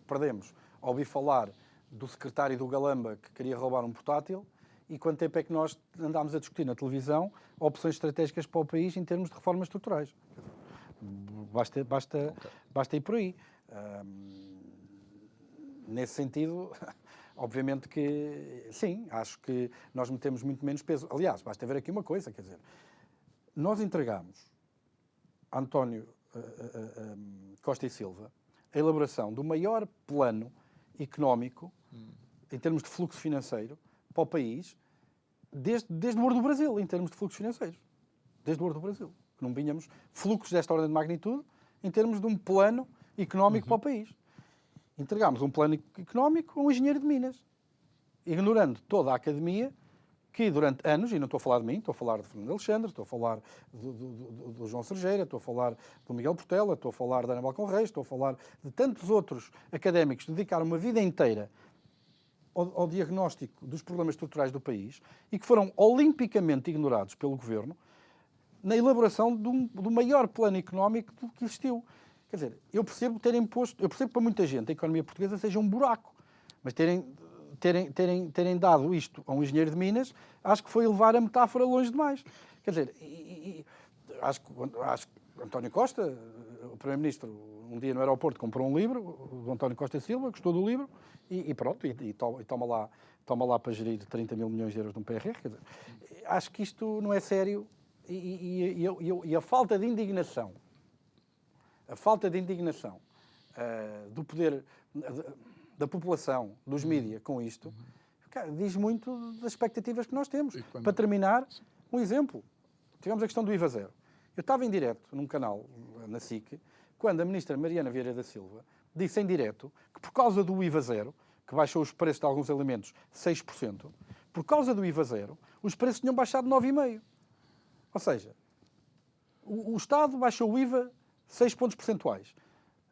perdemos a ouvir falar do secretário do Galamba que queria roubar um portátil e quanto tempo é que nós andámos a discutir na televisão opções estratégicas para o país em termos de reformas estruturais? Basta ir por aí. Nesse sentido, obviamente que sim, acho que nós metemos muito menos peso. Aliás, basta ver aqui uma coisa, quer dizer, nós entregamos a António Costa e Silva a elaboração do maior plano económico em termos de fluxo financeiro para o país desde o ouro do Brasil, em termos de fluxos financeiros. Desde o ouro do Brasil. Que não vinhamos fluxos desta ordem de magnitude em termos de um plano económico para o país. Entregámos um plano económico a um engenheiro de Minas, ignorando toda a academia que durante anos, e não estou a falar de mim, estou a falar de Fernando Alexandre, estou a falar do João Sergeira, estou a falar do Miguel Portela, estou a falar da Ana Balcão Reis, estou a falar de tantos outros académicos que dedicaram uma vida inteira ao diagnóstico dos problemas estruturais do país e que foram olimpicamente ignorados pelo Governo na elaboração do maior plano económico que existiu. Quer dizer, eu percebo que para muita gente a economia portuguesa seja um buraco, mas terem dado isto a um engenheiro de Minas, acho que foi levar a metáfora longe demais. Quer dizer, acho que António Costa, o Primeiro-Ministro, um dia no aeroporto comprou um livro, do António Costa e Silva, gostou do livro, e pronto, e toma lá para gerir 30 mil milhões de euros de um PRR. Quer dizer, acho que isto não é sério e a falta de indignação, do poder... da população, dos mídias, com isto, diz muito das expectativas que nós temos. Para terminar, um exemplo. Tivemos a questão do IVA zero. Eu estava em direto num canal, na SIC, quando a ministra Mariana Vieira da Silva disse em direto que por causa do IVA zero, que baixou os preços de alguns alimentos 6%, por causa do IVA zero, os preços tinham baixado 9,5%. Ou seja, o Estado baixou o IVA 6 pontos percentuais.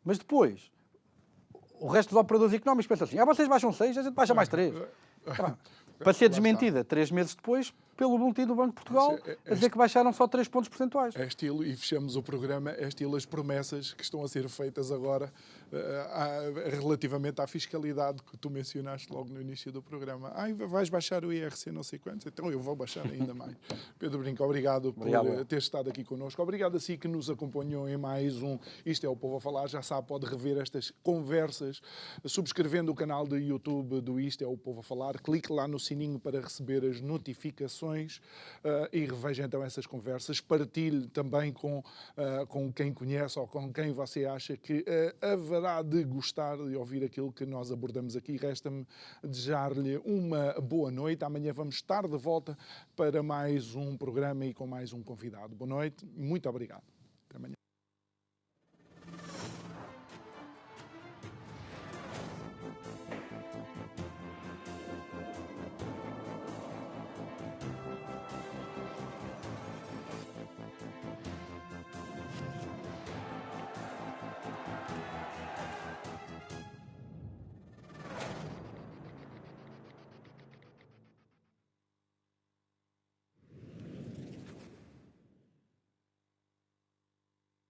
Mas depois... o resto dos operadores económicos pensam assim, vocês baixam 6, a gente baixa mais 3. Para ser desmentida 3 meses depois pelo boletim do Banco de Portugal, a dizer que baixaram só 3 pontos percentuais. É estilo, e fechamos o programa, é estilo as promessas que estão a ser feitas agora relativamente à fiscalidade que tu mencionaste logo no início do programa. Vais baixar o IRC não sei quantos, então eu vou baixar ainda mais. Pedro Brinco, obrigado por ter estado aqui connosco. Obrigado a si que nos acompanhou em mais um Isto é o Povo a Falar. Já sabe, pode rever estas conversas subscrevendo o canal do YouTube do Isto é o Povo a Falar. Clique lá no sininho para receber as notificações e reveja então essas conversas. Partilhe também com quem conhece ou com quem você acha que haverá de gostar de ouvir aquilo que nós abordamos aqui. Resta-me desejar-lhe uma boa noite. Amanhã vamos estar de volta para mais um programa e com mais um convidado. Boa noite, muito obrigado. Até amanhã.